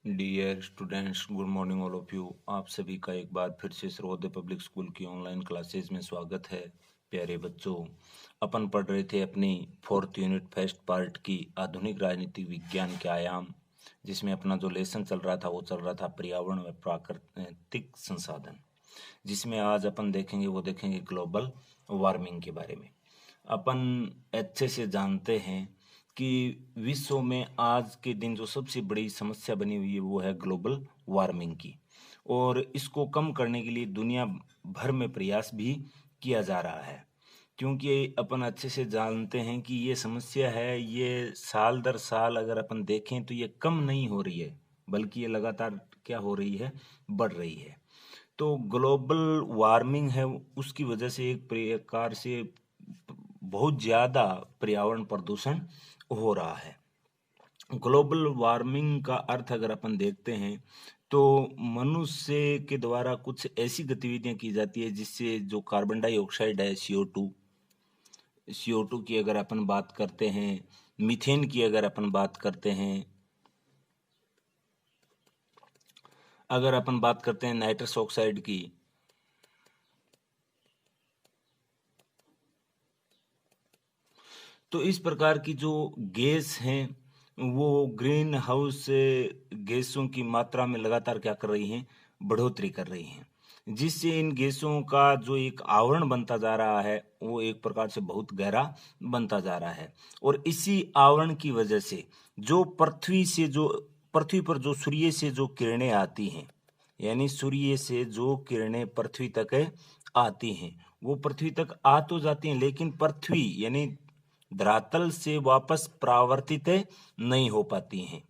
Dear students, good morning all of you. आप सभी का एक बार फिर से सर्वोदय पब्लिक स्कूल की ऑनलाइन क्लासेस में स्वागत है। प्यारे बच्चों, अपन पढ़ रहे थे अपनी 4th यूनिट फर्स्ट पार्ट की आधुनिक राजनीतिक विज्ञान के आयाम, जिसमें अपना जो लेसन चल रहा था वो चल रहा था पर्यावरण व प्राकृतिक संसाधन, जिसमें आज अपन देखेंगे ग्लोबल वार्मिंग के बारे में। अपन अच्छे से जानते हैं कि विश्व में आज के दिन जो सबसे बड़ी समस्या बनी हुई है वो है ग्लोबल वार्मिंग की, और इसको कम करने के लिए दुनिया भर में प्रयास भी किया जा रहा है। क्योंकि अपन अच्छे से जानते हैं कि ये समस्या है, ये साल दर साल अगर अपन देखें तो ये कम नहीं हो रही है, बल्कि ये लगातार क्या हो रही है, बढ़ रही है। तो ग्लोबल वार्मिंग है, उसकी वजह से एक प्रकार से बहुत ज़्यादा पर्यावरण प्रदूषण हो रहा है। ग्लोबल वार्मिंग का अर्थ अगर अपन देखते हैं तो मनुष्य के द्वारा कुछ ऐसी गतिविधियां की जाती है जिससे जो कार्बन डाइऑक्साइड है, CO2 की अगर अपन बात करते हैं, मीथेन की अगर अपन बात करते हैं, अगर अपन बात करते हैं नाइट्रस ऑक्साइड की, तो इस प्रकार की जो गैस हैं वो ग्रीन हाउस गैसों की मात्रा में लगातार क्या कर रही हैं, बढ़ोतरी कर रही हैं, जिससे इन गैसों का जो एक आवरण बनता जा रहा है वो एक प्रकार से बहुत गहरा बनता जा रहा है। और इसी आवरण की वजह से जो पृथ्वी पर जो सूर्य से जो किरणें आती हैं, यानी सूर्य से जो किरणें पृथ्वी तक आती हैं वो पृथ्वी तक आ तो जाती हैं, लेकिन पृथ्वी यानी धरातल से वापस परावर्तित नहीं हो पाती हैं।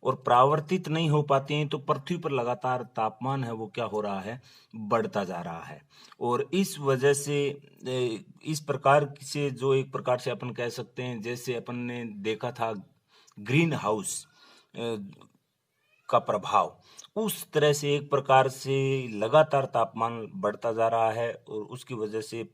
और परावर्तित नहीं हो पाती हैं तो पृथ्वी पर लगातार तापमान है वो क्या हो रहा है, बढ़ता जा रहा है। और इस वजह से इस प्रकार से जो एक प्रकार से अपन कह सकते हैं, जैसे अपन ने देखा था ग्रीन हाउस का प्रभाव, उस तरह से एक प्रकार से लगातार तापमान बढ़ता जा रहा है, और उसकी वजह से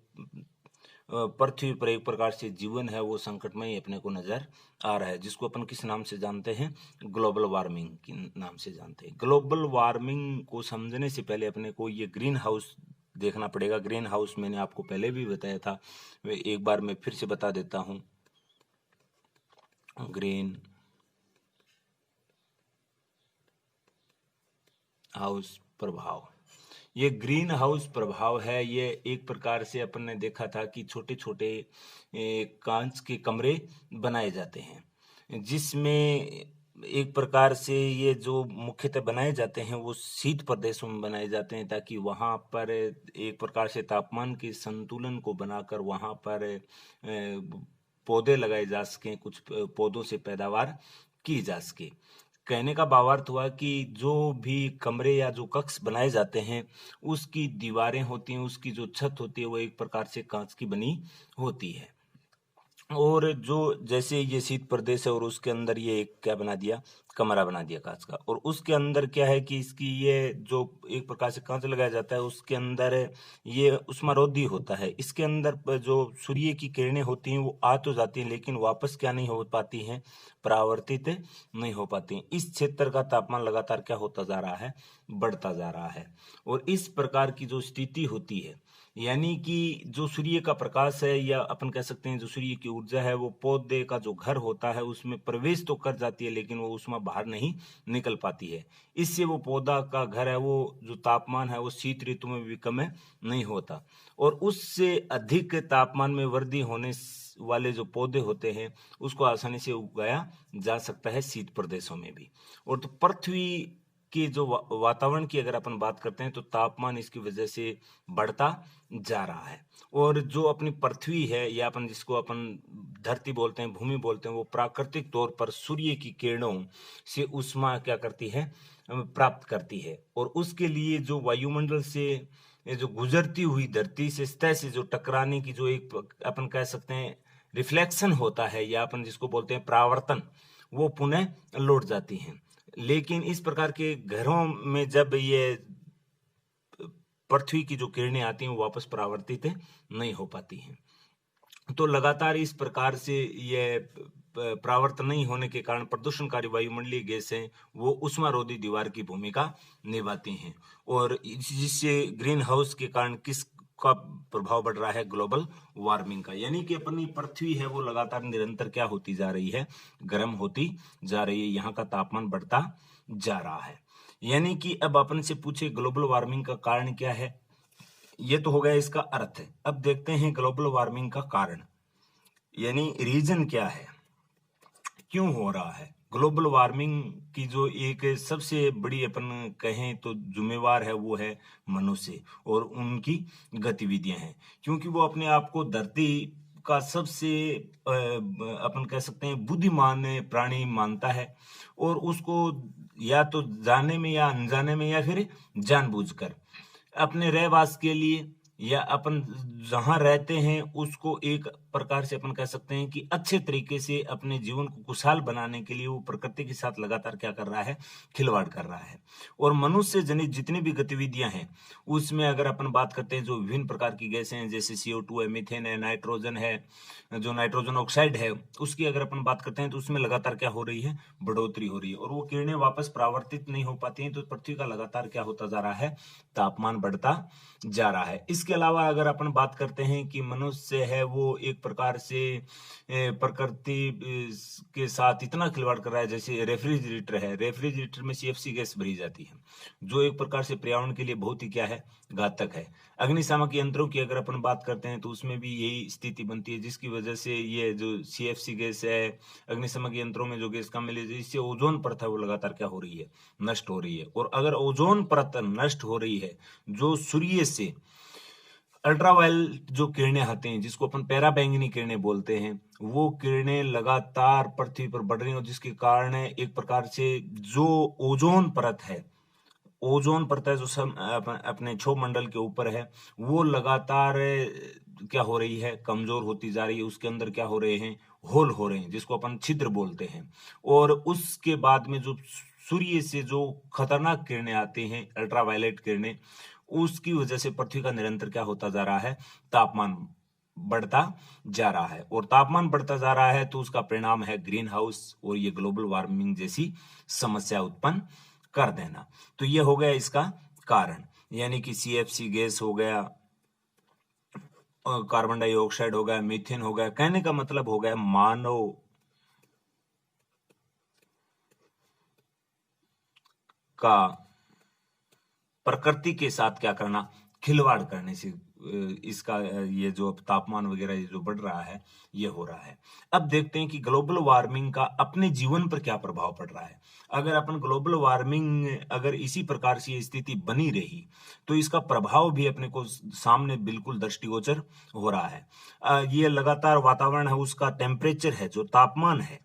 पृथ्वी पर एक प्रकार से जीवन है वो संकटमय अपने को नजर आ रहा है, जिसको अपन किस नाम से जानते हैं, ग्लोबल वार्मिंग के नाम से जानते हैं। ग्लोबल वार्मिंग को समझने से पहले अपने को ये ग्रीन हाउस देखना पड़ेगा। ग्रीन हाउस मैंने आपको पहले भी बताया था, एक बार मैं फिर से बता देता हूँ। ग्रीन हाउस प्रभाव, ये ग्रीन हाउस प्रभाव है, ये एक प्रकार से अपन ने देखा था कि छोटे छोटे कांच के कमरे बनाए जाते हैं, जिसमें एक प्रकार से ये जो मुख्यतः बनाए जाते हैं वो शीत प्रदेशों में बनाए जाते हैं, ताकि वहाँ पर एक प्रकार से तापमान के संतुलन को बनाकर वहाँ पर पौधे लगाए जा सकें, कुछ पौधों से पैदावार की जा सके। कहने का भावार्थ हुआ कि जो भी कमरे या जो कक्ष बनाए जाते हैं उसकी दीवारें होती हैं, उसकी जो छत होती है वो एक प्रकार से कांच की बनी होती है। और जो जैसे ये शीत प्रदेश है और उसके अंदर ये एक क्या बना दिया, कमरा बना दिया कांच का, और उसके अंदर क्या है कि इसकी ये जो एक प्रकार से कांच लगाया जाता है उसके अंदर ये उष्मारोधी होता है। इसके अंदर जो सूर्य की किरणें होती हैं वो आ तो जाती हैं, लेकिन वापस क्या नहीं हो पाती हैं, परावर्तित नहीं हो पाती हैं। इस क्षेत्र का तापमान लगातार क्या होता जा रहा है, बढ़ता जा रहा है। और इस प्रकार की जो स्थिति होती है, यानी कि जो सूर्य का प्रकाश है या अपन कह सकते हैं जो सूर्य की ऊर्जा है वो पौधे का जो घर होता है उसमें प्रवेश तो कर जाती है, लेकिन वो उसमें बाहर नहीं निकल पाती है। इससे वो पौधा का घर है वो जो तापमान है वो शीत ऋतु में भी कम नहीं होता, और उससे अधिक तापमान में वृद्धि होने वाले जो पौधे होते हैं उसको आसानी से उगाया जा सकता है शीत प्रदेशों में भी। और तो पृथ्वी के जो वातावरण की अगर अपन बात करते हैं तो तापमान इसकी वजह से बढ़ता जा रहा है। और जो अपनी पृथ्वी है या अपन जिसको अपन धरती बोलते हैं, भूमि बोलते हैं, वो प्राकृतिक तौर पर सूर्य की किरणों से ऊष्मा क्या करती है, प्राप्त करती है। और उसके लिए जो वायुमंडल से ये जो गुजरती हुई धरती से सतह से जो टकराने की जो एक अपन कह सकते हैं रिफ्लेक्शन होता है, या अपन जिसको बोलते हैं परावर्तन, वो पुनः लौट जाती हैं। लेकिन इस प्रकार के घरों में जब ये पृथ्वी की जो किरणें आती हैं वो वापस परावर्तित नहीं हो पाती हैं। तो लगातार इस प्रकार से ये परावर्तन नहीं होने के कारण प्रदूषणकारी वायुमंडलीय गैस हैं वो ऊष्मारोधी दीवार की भूमिका निभाती हैं, और जिससे ग्रीन हाउस के कारण किस का प्रभाव बढ़ रहा है, ग्लोबल वार्मिंग का। यानी कि अपनी पृथ्वी है वो लगातार निरंतर क्या होती जा रही है, गर्म होती जा रही है, यहाँ का तापमान बढ़ता जा रहा है। यानी कि अब अपन से पूछे ग्लोबल वार्मिंग का कारण क्या है, ये तो हो गया इसका अर्थ है। अब देखते हैं ग्लोबल वार्मिंग का कारण, यानी रीजन क्या है, क्यों हो रहा है। ग्लोबल वार्मिंग की जो एक सबसे बड़ी अपन कहें तो जिम्मेवार है वो है मनुष्य और उनकी गतिविधियां हैं, क्योंकि वो अपने आप को धरती का सबसे अपन कह सकते हैं बुद्धिमान प्राणी मानता है, और उसको या तो जाने में या अनजाने में या फिर जानबूझकर अपने रहवास के लिए या अपन जहां रहते हैं उसको एक प्रकार से अपन कह सकते हैं कि अच्छे तरीके से अपने जीवन को खुशहाल बनाने के लिए वो प्रकृति के साथ लगातार क्या कर रहा है, खिलवाड़ कर रहा है। और मनुष्य जनित जितनी भी गतिविधियां हैं उसमें अगर अपन बात करते हैं जो विभिन्न प्रकार की गैसें हैं, जैसे CO2 है, मीथेन है, नाइट्रोजन है, जो नाइट्रोजन ऑक्साइड है, उसकी अगर अपन बात करते हैं तो उसमें लगातार क्या हो रही है, बढ़ोतरी हो रही है, और वो किरणें वापस परावर्तित नहीं हो पाती हैं, तो पृथ्वी का लगातार क्या होता जा रहा है, तापमान बढ़ता जा रहा है। इसके अलावा अगर अपन बात करते हैं कि मनुष्य है वो एक प्रकार से प्रकृति के साथ इतना खिलवाड़ कर रहा है, जैसे रेफ्रिजरेटर है, रेफ्रिजरेटर में CFC गैस भरी जाती है जो एक प्रकार से पर्यावरण के लिए बहुत ही क्या है, घातक है। अग्निशामक यंत्रों की अगर अपन बात करते हैं तो उसमें भी यही स्थिति बनती है, जिसकी वजह से ये जो CFC गैस है अग्निशामक यंत्रों में जो गैस कम मिले, इससे ओजोन परत है वो लगातार क्या हो रही है, नष्ट हो रही है। और अगर ओजोन परत नष्ट हो रही है, जो सूर्य से अल्ट्रावायलेट जो किरणें आती हैं जिसको अपन पैराबैंगनी किरणें बोलते हैं, वो किरणें लगातार पृथ्वी पर बढ़ रही हैं, जिसके कारण एक प्रकार से जो ओजोन परत है, ओजोन परत है जो अपने क्षोभ मंडल के ऊपर है, वो लगातार क्या हो रही है, कमजोर होती जा रही है। उसके अंदर क्या हो रहे हैं, होल हो रहे हैं, जिसको अपन छिद्र बोलते हैं। और उसके बाद में जो सूर्य से जो खतरनाक किरणें आती हैं, अल्ट्रावायलेट किरणें, उसकी वजह से पृथ्वी का निरंतर क्या होता जा रहा है, तापमान बढ़ता जा रहा है। और तापमान बढ़ता जा रहा है तो उसका परिणाम है ग्रीन हाउस और ये ग्लोबल वार्मिंग जैसी समस्या उत्पन्न कर देना। तो ये हो गया इसका कारण, यानी कि CFC गैस हो गया, कार्बन डाइऑक्साइड हो गया, मीथेन हो गया। कहने का मतलब हो गया मानव का प्रकृति के साथ क्या करना, खिलवाड़ करने से इसका ये जो तापमान वगैरह ये जो बढ़ रहा है ये हो रहा है। अब देखते हैं कि ग्लोबल वार्मिंग का अपने जीवन पर क्या प्रभाव पड़ रहा है। अगर अपन ग्लोबल वार्मिंग अगर इसी प्रकार से स्थिति बनी रही तो इसका प्रभाव भी अपने को सामने बिल्कुल दृष्टिगोचर हो रहा है। ये लगातार वातावरण है उसका टेम्परेचर है, जो तापमान है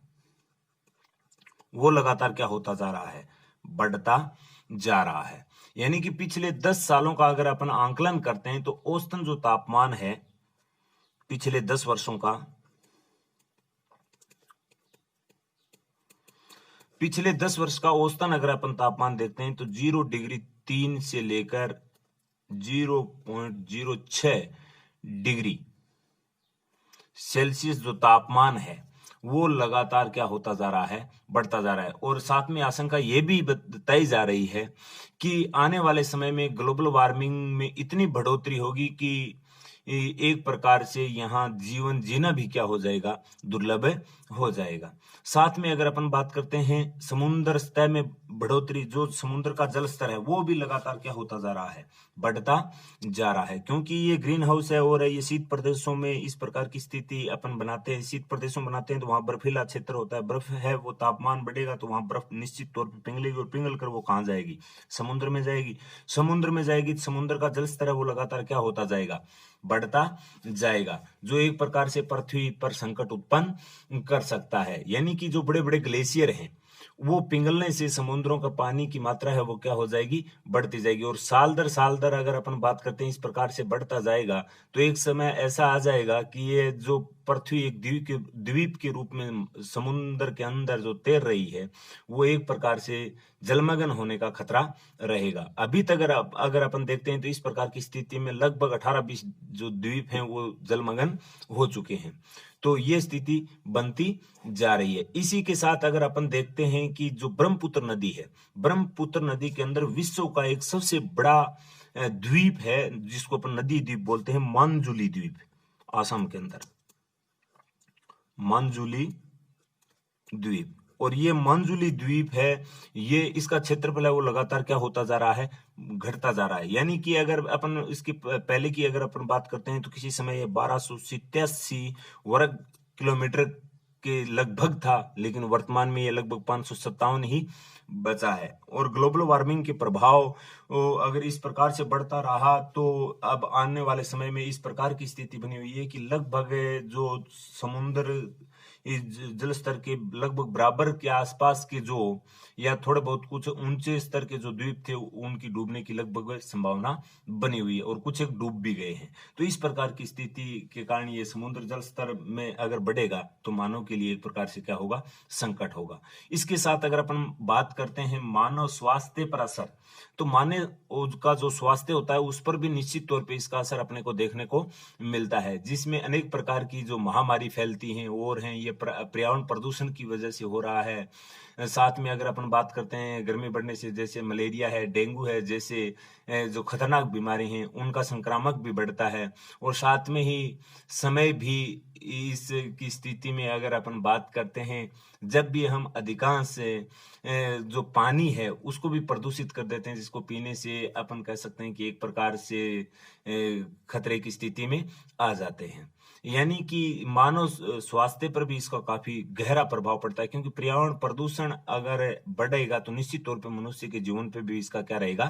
वो लगातार क्या होता जा रहा है, बढ़ता जा रहा है। यानी कि पिछले 10 सालों का अगर अपन आंकलन करते हैं तो औसतन जो तापमान है पिछले 10 वर्षों का, पिछले 10 वर्ष का औसतन अगर अपन तापमान देखते हैं तो 0.3 से लेकर 0.06 डिग्री सेल्सियस जो तापमान है वो लगातार क्या होता जा रहा है, बढ़ता जा रहा है। और साथ में आशंका ये भी बताई जा रही है कि आने वाले समय में ग्लोबल वार्मिंग में इतनी बढ़ोतरी होगी कि एक प्रकार से यहाँ जीवन जीना भी क्या हो जाएगा, दुर्लभ हो जाएगा। साथ में अगर अपन बात करते हैं समुद्र सतह में बढ़ोतरी, जो समुद्र का जल स्तर है वो भी लगातार क्या होता जा रहा है, बढ़ता जा रहा है। क्योंकि ये ग्रीन हाउस है और ये शीत प्रदेशों में इस प्रकार की स्थिति अपन बनाते हैं, शीत प्रदेशों में बनाते हैं तो वहां बर्फीला क्षेत्र होता है, बर्फ है वो तापमान बढ़ेगा तो वहां बर्फ निश्चित तौर पर पिघलेगी और पिघल कर वो कहाँ जाएगी, समुद्र में जाएगी। समुद्र में जाएगी, समुद्र का जल स्तर है वो लगातार क्या होता जाएगा, बढ़ता जाएगा, जो एक प्रकार से पृथ्वी पर संकट उत्पन्न कर सकता है। यानी कि जो बड़े बड़े ग्लेशियर हैं वो पिघलने से समुद्रों का पानी की मात्रा है वो क्या हो जाएगी, बढ़ती जाएगी। और साल दर अगर अपन बात करते हैं इस प्रकार से बढ़ता जाएगा तो एक समय ऐसा आ जाएगा कि ये जो पृथ्वी एक द्वीप के रूप में समुद्र के अंदर जो तैर रही है, वो एक प्रकार से जलमग्न होने का खतरा रहेगा। अभी तक अगर अपन देखते हैं तो इस प्रकार की स्थिति में लगभग 18-20 जो द्वीप हैं वो जलमग्न हो चुके हैं। तो ये स्थिति बनती जा रही है। इसी के साथ अगर अपन देखते हैं कि जो ब्रह्मपुत्र नदी है, ब्रह्मपुत्र नदी के अंदर विश्व का एक सबसे बड़ा द्वीप है जिसको अपन नदी द्वीप बोलते हैं, मानजुली द्वीप, आसाम के अंदर मानजुली द्वीप। और ये मानजुली द्वीप है, ये इसका क्षेत्रफल है वो लगातार क्या होता जा रहा है, घटता जा रहा है। यानी कि अगर अपन इसकी पहले की अगर अपन बात करते हैं तो किसी समय ये 1287 वर्ग किलोमीटर के लगभग था, लेकिन वर्तमान में ये लगभग 557 ही बचा है। और ग्लोबल वार्मिंग के प्रभाव अगर इस प्रकार से बढ़ता रहा तो अब आने वाले समय में इस प्रकार की स्थिति बनी हुई है कि लगभग जो समुद्र जल स्तर के लगभग बराबर के आसपास के जो या थोड़े बहुत कुछ ऊंचे स्तर के जो द्वीप थे उनकी डूबने की लगभग संभावना बनी हुई है, और कुछ एक डूब भी गए हैं। तो इस प्रकार की स्थिति के कारण ये समुद्र जल स्तर में अगर बढ़ेगा तो मानव के लिए एक प्रकार से क्या होगा, संकट होगा। इसके साथ अगर अपन बात करते हैं मानव स्वास्थ्य पर असर, तो मानव का जो स्वास्थ्य होता है उस पर भी निश्चित तौर पे इसका असर अपने को देखने को मिलता है, जिसमें अनेक प्रकार की जो महामारी फैलती हैं और हैं, ये पर्यावरण प्रदूषण की वजह से हो रहा है। साथ में अगर अपन बात करते हैं गर्मी बढ़ने से, जैसे मलेरिया है, डेंगू है, जैसे जो खतरनाक बीमारी हैं उनका संक्रामक भी बढ़ता है। और साथ में ही समय भी इस की स्थिति में अगर अपन बात करते हैं, जब भी हम अधिकांश जो पानी है उसको भी प्रदूषित कर देते हैं, जिसको पीने से अपन कह सकते हैं कि एक प्रकार से खतरे की स्थिति में आ जाते हैं। यानी कि मानव स्वास्थ्य पर भी इसका काफी गहरा प्रभाव पड़ता है, क्योंकि पर्यावरण प्रदूषण अगर बढ़ेगा तो निश्चित तौर पे मनुष्य के जीवन पे भी इसका क्या रहेगा,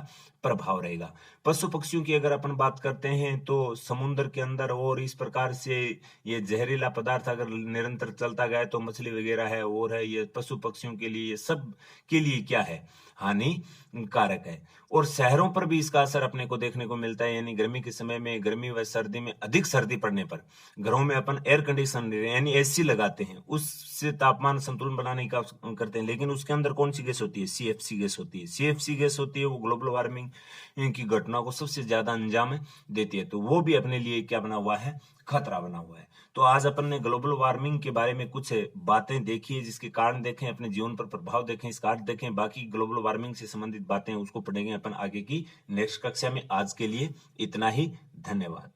प्रभाव रहेगा। पशु पक्षियों की अगर अपन बात करते हैं तो समुद्र के अंदर और इस प्रकार से ये जहरीला पदार्थ अगर निरंतर चलता गया तो मछली वगैरह है और है, ये पशु पक्षियों के लिए, ये सब के लिए क्या है, हानिकारक है। और शहरों पर भी इसका असर अपने को देखने को मिलता है। यानी गर्मी के समय में, गर्मी व सर्दी में अधिक सर्दी पड़ने पर घरों में अपन एयर कंडीशन यानी एसी लगाते हैं, उससे तापमान संतुलन बनाने का करते हैं, लेकिन उसके अंदर कौन सी गैस होती है, सीएफसी गैस होती है। सीएफसी गैस होती है वो ग्लोबल वार्मिंग की घटना को सबसे ज्यादा अंजाम देती है, तो वो भी अपने लिए क्या बना हुआ है, खतरा बना हुआ है। तो आज अपन ने ग्लोबल वार्मिंग के बारे में कुछ बातें देखी है, जिसके कारण देखें, अपने जीवन पर प्रभाव देखें, इसका अर्थ देखें। बाकी ग्लोबल वार्मिंग से संबंधित बातें उसको पढ़ेंगे अपन आगे की नेक्स्ट कक्षा में। आज के लिए इतना ही, धन्यवाद।